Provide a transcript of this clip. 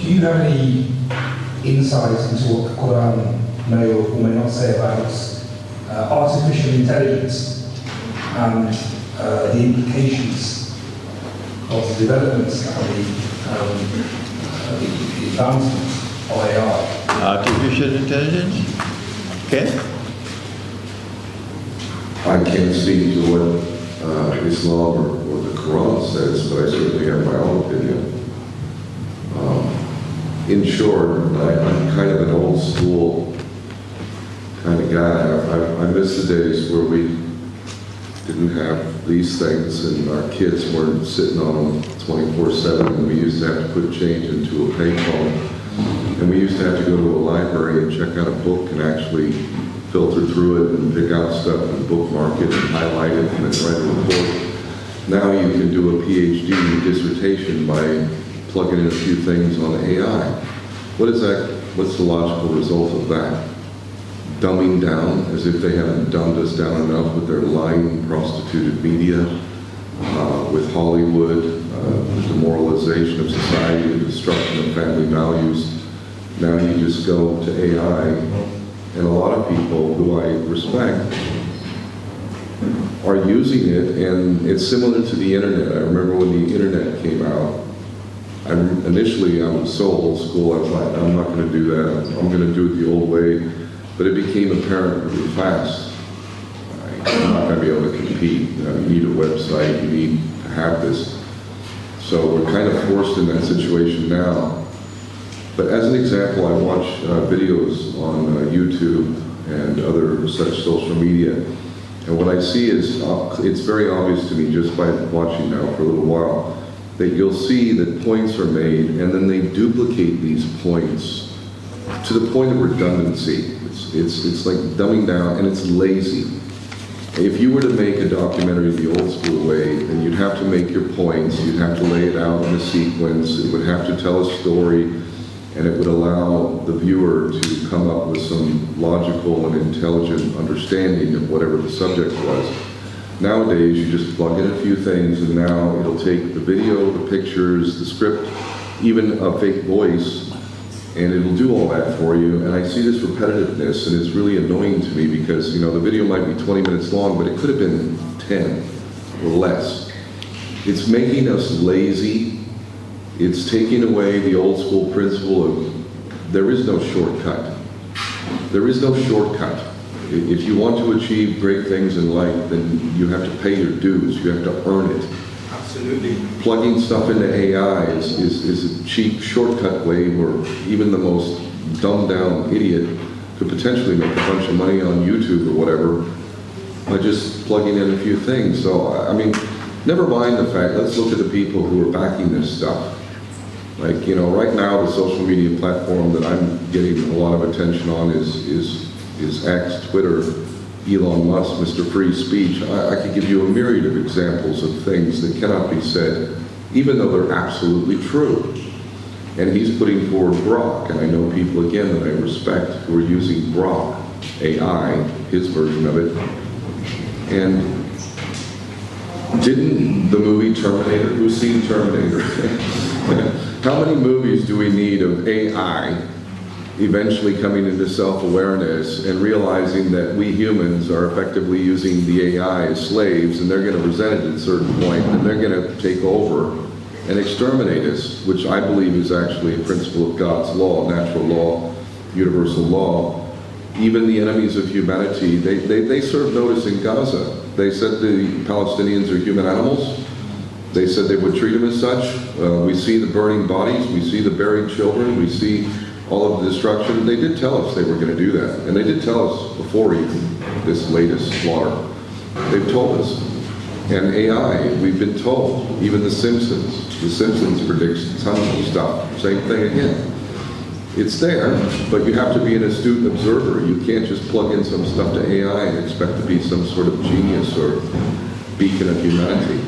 do you have any insights into what the Quran may or may not say about artificial intelligence and the implications of the developments and the advancements of AI? Artificial intelligence? Okay. I can't speak to what Islam or the Quran says, but I certainly have my own opinion. In short, I'm kind of an old school kind of guy. I miss the days where we didn't have these things and our kids weren't sitting on them 24/7, and we used to have to put change into a payphone, and we used to have to go to a library and check out a book and actually filter through it and pick out stuff and bookmark it and highlight it and then write a report. Now you can do a PhD dissertation by plugging in a few things on AI. What is that? What's the logical result of that? Dumbing down, as if they haven't dumbed us down enough with their lying, prostituted media, with Hollywood, the demoralization of society, the destruction of family values. Now you just go to AI, and a lot of people who I respect are using it, and it's similar to the internet. I remember when the internet came out, initially I was so old school, I was like, I'm not going to do that, I'm going to do it the old way, but it became apparent really fast. I'm not going to be able to compete. You need a website, you need to have this. So we're kind of forced in that situation now. But as an example, I watch videos on YouTube and other such social media, and what I see is, it's very obvious to me just by watching now for a little while, that you'll see that points are made and then they duplicate these points to the point of redundancy. It's like dumbing down, and it's lazy. If you were to make a documentary the old school way, then you'd have to make your points, you'd have to lay it out in a sequence, it would have to tell a story, and it would allow the viewer to come up with some logical and intelligent understanding of whatever the subject was. Nowadays, you just plug in a few things, and now it'll take the video, the pictures, the script, even a fake voice, and it'll do all that for you. And I see this repetitiveness, and it's really annoying to me because, you know, the video might be 20 minutes long, but it could have been 10 or less. It's making us lazy. It's taking away the old school principle of there is no shortcut. There is no shortcut. If you want to achieve great things in life, then you have to pay your dues. You have to earn it. Absolutely. Plugging stuff into AI is a cheap shortcut way where even the most dumbed down idiot could potentially make a bunch of money on YouTube or whatever by just plugging in a few things. So, I mean, never mind the fact, let's look at the people who are backing this stuff. Like, you know, right now the social media platform that I'm getting a lot of attention on is X, Twitter, Elon Musk, Mr. Free Speech. I could give you a myriad of examples of things that cannot be said, even though they're absolutely true. And he's putting forward Grok, and I know people, again, that I respect who are using Grok, AI, his version of it. And didn't the movie Terminator, who's seen Terminator? How many movies do we need of AI eventually coming into self-awareness and realizing that we humans are effectively using the AI as slaves, and they're going to resent it at a certain point, and they're going to take over and exterminate us, which I believe is actually a principle of God's law, natural law, universal law. Even the enemies of humanity, they serve notice in Gaza. They said the Palestinians are human animals. They said they would treat them as such. We see the burning bodies, we see the buried children, we see all of the destruction. They did tell us they were going to do that. And they did tell us before even this latest slaughter. They've told us. And AI, we've been told. Even The Simpsons predicts tons of stuff. Same thing again. It's there, but you have to be an astute observer. You can't just plug in some stuff to AI and expect to be some sort of genius or beacon of humanity.